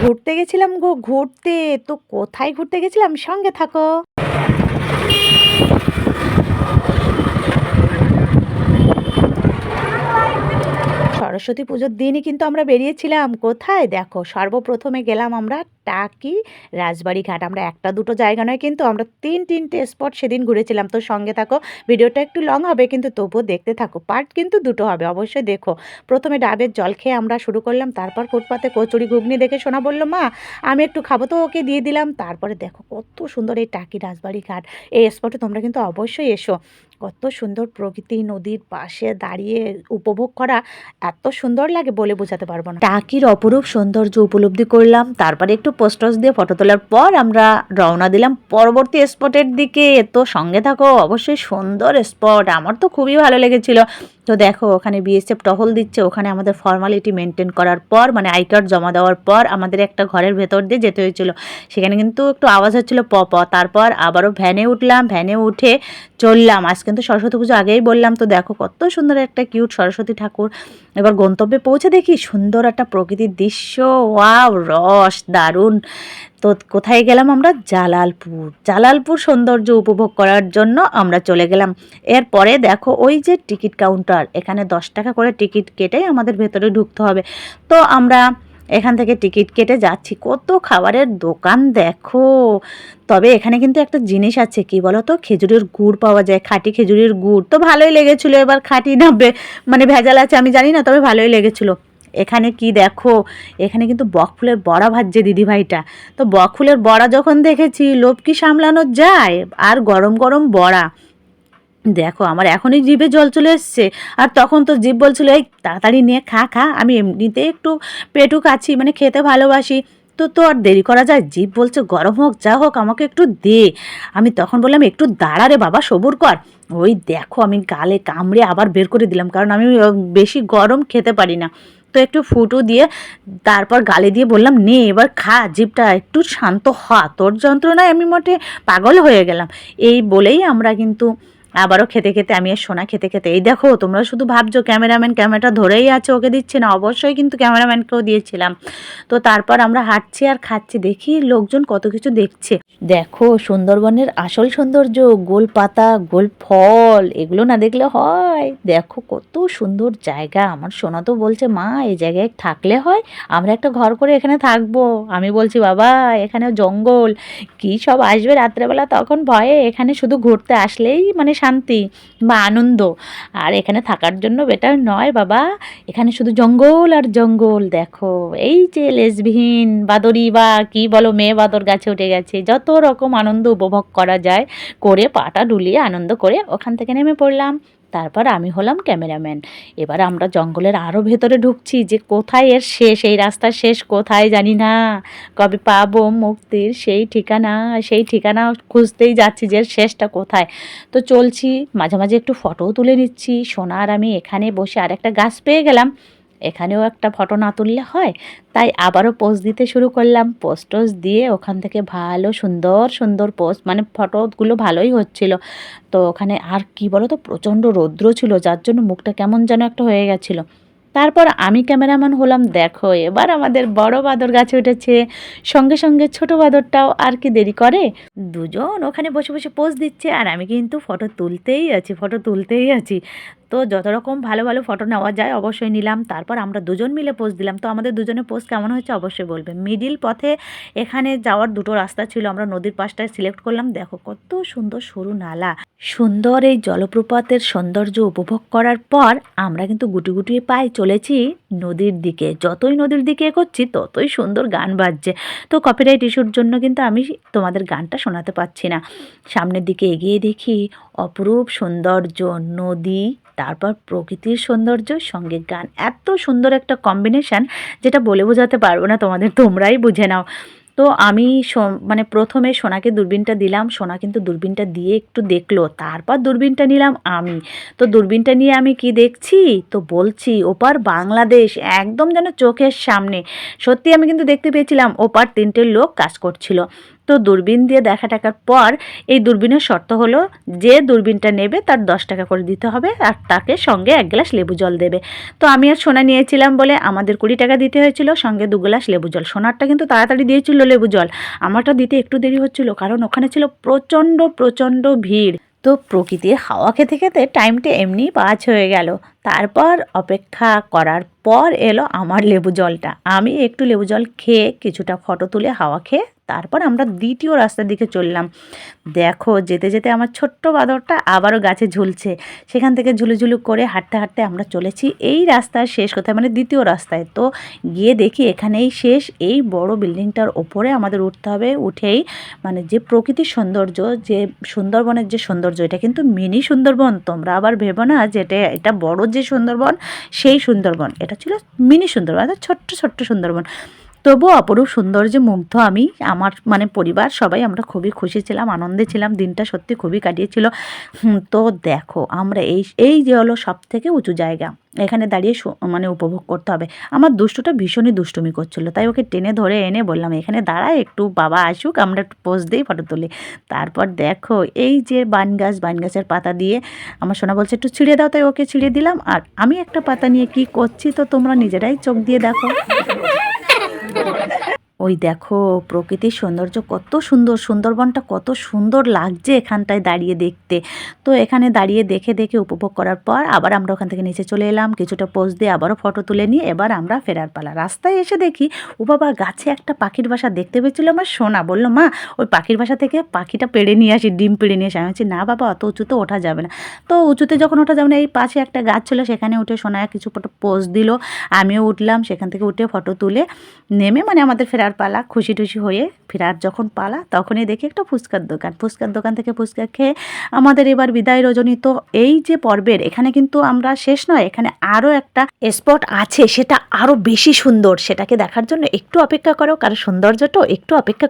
ঘুরতে গেছিলাম গো ঘুরতে। তো কোথায় ঘুরতে গেছিলাম? সঙ্গে থাকো। সরস্বতী পুজোর দিনই কিন্তু আমরা বেরিয়েছিলাম। কোথায়? দেখো সর্বপ্রথমে গেলাম আমরা টাকি, রাজবাড়ি ঘাট। আমরা ১ টা ২ টো জায়গা নয় কিন্তু আমরা ৩ টে স্পট সেদিন ঘুরেছিলাম। তো সঙ্গে থাকো। ভিডিওটা একটু লং হবে কিন্তু তবুও দেখতে থাকো। পার্ট কিন্তু ২ টো হবে। অবশ্যই দেখো। প্রথমে ডাবের জল খেয়ে আমরা শুরু করলাম। তারপর ফুটপাতে কচুরি ঘুগনি দেখে সোনা বলল, "মা আমি একটু খাবো।" তো ওকে দিয়ে দিলাম। তারপরে দেখো কত সুন্দর এই টাকি রাজবাড়ি ঘাট। এই স্পটে তোমরা কিন্তু অবশ্যই এসো। কত সুন্দর প্রকৃতি, নদীর পাশে দাঁড়িয়ে উপভোগ করা এত সুন্দর লাগে বলে বোঝাতে পারবো না। টাকির অপরূপ সৌন্দর্য উপলব্ধি করলাম। তারপরে একটু পোস্টস দিয়ে ফটো তোলার পর আমরা রওনা দিলাম পরবর্তী স্পটের দিকে। তো সঙ্গে থাকো। অবশ্যই সুন্দর স্পট, আমার তো খুবই ভালো লেগেছিল। তো দেখো ওখানে বিএসএফ টহল দিচ্ছে। ওখানে আমাদের ফর্মালিটি মেনটেন করার পর মানে আই কার্ড জমা দেওয়ার পর আমাদের একটা ঘরের ভেতর দিয়ে যেতে হয়েছিল। সেখানে কিন্তু একটু আওয়াজ হচ্ছিল প প। তারপর আবারও ভ্যানে উঠলাম। ভ্যানে উঠে চললাম। আজ কিন্তু সরস্বতী পুজো আগেই বললাম। তো দেখো কত সুন্দর একটা কিউট সরস্বতী ঠাকুর। এবার গন্তব্যে পৌঁছে দেখি সুন্দর একটা প্রকৃতির দৃশ্য। ওয়াও, রস দারুণ। তো কোথায় গেলাম আমরা? জালালপুর। জালালপুর সৌন্দর্য উপভোগ করার জন্য আমরা চলে গেলাম। এরপরে দেখো ওই যে টিকিট কাউন্টার, এখানে ১০ টাকা করে টিকিট কেটে আমাদের ভেতরে ঢুকতে হবে। তো আমরা এখান থেকে টিকিট কেটে যাচ্ছি। কত খাবারের দোকান দেখো। তবে এখানে কিন্তু একটা জিনিস আছে, কি বলো তো, খেজুরের গুড় পাওয়া যায়, খাঁটি খেজুরের গুড়। তো ভালোই লেগেছিল। এবার খাঁটি না মানে ভেজাল আছে আমি জানি না, তবে ভালোই লেগেছিল। এখানে কি দেখো, এখানে কিন্তু বকফুলের বড়া ভাজছে দিদিভাইটা। তো বকফুলের বড়া যখন দেখেছি লোভ কি সামলানো যায়, আর গরম গরম বড়া। দেখো আমার এখনই জিভে জল চলে এসছে। আর তখন তো জিভ বলছিল, এই তাড়াতাড়ি নিয়ে খা খা, আমি এমনিতে একটু পেটুক আছি, মানে খেতে ভালোবাসি। তো তো আর দেরি করা যায়? জিভ বলছে গরম হোক যা হোক আমাকে একটু দে। আমি তখন বললাম, একটু দাঁড়া রে বাবা, সবুর কর। ওই দেখো আমি গালে কামড়ে আবার বের করে দিলাম, কারণ আমি বেশি গরম খেতে পারি না। তো একটু ফুটো দিয়ে তারপর গালে দিয়ে বললাম, নে এবার খা, জিভটা একটু শান্ত হ, তোর যন্ত্রণায় আমি মোটে পাগল হয়ে গেলাম। এই বলেই আমরা কিন্তু আবারও খেতে খেতে, আমি আর সোনা খেতে খেতে, এই দেখো তোমরা শুধু ভাবছো ক্যামেরাম্যান ক্যামেরাটা ধরেই আছে ওকে দিচ্ছে না, অবশ্যই কিন্তু ক্যামেরাম্যানকেও দিয়েছিলাম। তো তারপর আমরা হাঁটছি আর খাচ্ছি, দেখি লোকজন কত কিছু দেখছে। দেখো সুন্দরবনের আসল সৌন্দর্য, গোল পাতা গোল ফল, এগুলো না দেখলে হয়? দেখো কত সুন্দর জায়গা। আমার সোনা তো বলছে, মা এই জায়গায় থাকলে হয়, আমরা একটা ঘর করে এখানে থাকবো। আমি বলছি, বাবা এখানে জঙ্গল, কি সব আসবে রাত্রেবেলা, তখন ভয়ে এখানে শুধু ঘুরতে আসলেই মানে শান্তি বা আনন্দ, আর এখানে থাকার জন্য বেটার নয় বাবা। এখানে শুধু জঙ্গল আর জঙ্গল। দেখো এই যে লেজবিহীন বাদরি বা কি বলো, মেয়ে বাদর গাছে উঠে গেছে, যত রকম আনন্দ উপভোগ করা যায় করে পাটা ডুলিয়ে আনন্দ করে ওখান থেকে নেমে পড়লাম। তারপর আমি হলাম ক্যামেরাম্যান। এবার আমরা জঙ্গলের আরও ভেতরে ঢুকছি, যে কোথায় এর শেষ, এই রাস্তার শেষ কোথায় জানি না, কবে পাবো মুক্তির সেই ঠিকানা। সেই ঠিকানা খুঁজতেই যাচ্ছি যে এর শেষটা কোথায়। তো চলছি, মাঝে মাঝে একটু ফটোও তুলে নিচ্ছি। সোনা আর আমি এখানে বসে আর একটা গাছ পেয়ে গেলাম, এখানেও একটা ফটো না তুললে হয়, তাই আবারও পোজ দিতে শুরু করলাম। পোজ টোজ দিয়ে ওখান থেকে ভালো সুন্দর সুন্দর পোজ, মানে ফটোগুলো ভালোই হচ্ছিল। তো ওখানে আর কি বলো তো, প্রচণ্ড রৌদ্র ছিল, যার জন্য মুখটা কেমন যেন একটা হয়ে গেছিলো। তারপর আমি ক্যামেরাম্যান হলাম। দেখো এবার আমাদের বড় বাদর গাছে উঠেছে, সঙ্গে সঙ্গে ছোট বাদরটাও আর কি দেরি করে, দুজন ওখানে বসে বসে পোজ দিচ্ছে, আর আমি কিন্তু ফটো তুলতেই আছি, ফটো তুলতেই আছি। তো যত রকম ভালো ভালো ফটো নেওয়া যায় অবশ্যই নিলাম। তারপর আমরা দুজন মিলে পোজ দিলাম। তো আমাদের দুজনের পোজ কেমন হয়েছে অবশ্যই বলবে। মিডিল পথে এখানে যাওয়ার ২ টো রাস্তা ছিল, আমরা নদীর পাশটায় সিলেক্ট করলাম। দেখো কত সুন্দর সরু নালা, সুন্দর এই জলপ্রপাতের সৌন্দর্য উপভোগ করার পর আমরা কিন্তু গুটি গুটিয়ে পায়ে চলেছি নদীর দিকে। যতই নদীর দিকে এগোচ্ছি ততই সুন্দর গান বাজছে। তো কপিরাইট ইস্যুর জন্য কিন্তু আমি তোমাদের গানটা শোনাতে পারছি না। সামনের দিকে এগিয়ে দেখি অপরূপ সৌন্দর্য, নদী, তারপর প্রকৃতির সৌন্দর্য, সঙ্গে গান, এত সুন্দর একটা কম্বিনেশান যেটা বলে বোঝাতে পারবো না তোমাদের, তোমরাই বুঝে নাও। তো আমি মানে প্রথমে সোনাকে দূরবীনটা দিলাম, সোনা কিন্তু দূরবীনটা দিয়ে একটু দেখলো, তারপর দূরবীনটা নিলাম আমি। তো দূরবীনটা নিয়ে আমি কি দেখছি, তো বলছি ওপার বাংলাদেশ একদম যেন চোখের সামনে। সত্যি আমি কিন্তু দেখতে পেয়েছিলাম ওপার ৩টে লোক কাজ করছিল। তো দূরবীন দিয়ে দেখা টাকার পর এই দূরবীনের শর্ত হলো যে দূরবীনটা নেবে তার 10 টাকা করে দিতে হবে আর তাকে সঙ্গে 1 গ্লাস লেবু জল দেবে। তো আমি আর সোনা নিয়েছিলাম বলে আমাদের 20 টাকা দিতে হয়েছিল, সঙ্গে 2 গ্লাস লেবু জল। সোনারটা কিন্তু তাড়াতাড়ি দিয়েছিল লেবু জল, আমারটা দিতে একটু দেরি হচ্ছিল কারণ ওখানে ছিল প্রচণ্ড প্রচণ্ড ভিড়। তো প্রকৃতির হাওয়া খেতে খেতে টাইমটা এমনি পাস হয়ে গেল। তারপর অপেক্ষা করার পর এলো আমার লেবু জলটা। আমি একটু লেবু জল খেয়ে কিছুটা ফটো তুলে হাওয়া খেয়ে তারপর আমরা দ্বিতীয় রাস্তার দিকে চললাম। দেখো যেতে যেতে আমার ছোট্ট বাঁদরটা আবারও গাছে ঝুলছে। সেখান থেকে ঝুলুঝুলু করে হাঁটতে হাঁটতে আমরা চলেছি এই রাস্তার শেষ কোথায়, মানে দ্বিতীয় রাস্তায়। তো গিয়ে দেখি এখানেই শেষ, এই বড় বিল্ডিংটার ওপরে আমাদের উঠতে হবে। উঠেই মানে যে প্রকৃতির সৌন্দর্য, যে সুন্দরবনের যে সৌন্দর্য, এটা কিন্তু মিনি সুন্দরবন। তোমরা আবার ভেবো না যে এটা বড় যে সুন্দরবন সেই সুন্দরবন, এটা ছিল মিনি সুন্দরবন, ছোট্ট ছোট্ট সুন্দরবন। তবুও অপরূপ সৌন্দর্যে মুগ্ধ আমি, আমার মানে পরিবার সবাই আমরা খুবই খুশি ছিলাম, আনন্দে ছিলাম, দিনটা সত্যি খুবই কাটিয়েছিল। তো দেখো আমরা এই এই যে হলো সব থেকে উঁচু জায়গা, এখানে দাঁড়িয়ে মানে উপভোগ করতে হবে। আমার দুষ্টুটা ভীষণই দুষ্টুমি করছিল, তাই ওকে টেনে ধরে এনে বললাম এখানে দাঁড়ায়, একটু বাবা আসুক আমরা একটু পোজ দিই, ফটো তুলি। তারপর দেখো এই যে বান গাছের পাতা দিয়ে আমার সোনা বলছে একটু ছিঁড়ে দাও, তাই ওকে ছিঁড়ে দিলাম। আর আমি একটা পাতা নিয়ে কি করছি তো তোমরা নিজেরাই চোখ দিয়ে দেখো। ওই দেখো প্রকৃতির সৌন্দর্য কত সুন্দর, সুন্দরবনটা কত সুন্দর লাগছে এখানটায় দাঁড়িয়ে দেখতে। তো এখানে দাঁড়িয়ে দেখে দেখে উপভোগ করার পর আবার আমরা ওখান থেকে নিচে চলে এলাম, কিছুটা পোজ দিয়ে আবারও ফটো তুলে নিয়ে এবার আমরা ফেরার পালা। রাস্তায় এসে দেখি ও বাবা গাছে একটা পাখির বাসা দেখতে পেয়েছিল আমার সোনা, বললো মা ওই পাখির বাসা থেকে পাখিটা পেড়ে নিয়ে আসি, ডিম পেড়ে নিয়ে আসি। আমি বলছি না বাবা অত উঁচুতে ওঠা যাবে না। তো উঁচুতে যখন ওঠা যাবে না, এই পাশে একটা গাছ ছিল সেখানে উঠে সোনা কিছু ফটো পোজ দিল, আমিও উঠলাম, সেখান থেকে উঠে ফটো তুলে নেমে মানে আমাদের ফেরার পালা। খুশি টুশি হয়ে ফেরার যখন পালা তখনই দেখি একটা ফুচকার দোকান, ফুচকার দোকান থেকে ফুচকা খেয়ে আমাদের এবার বিদায় রজনী। তো এই যে পর্বের এখানে কিন্তু আমরা শেষ নয়, এখানে আরও একটা স্পট আছে, সেটা আরও বেশি সুন্দর। সেটাকে দেখার জন্য একটু অপেক্ষা করো, কারণ সৌন্দর্যটাও একটু অপেক্ষা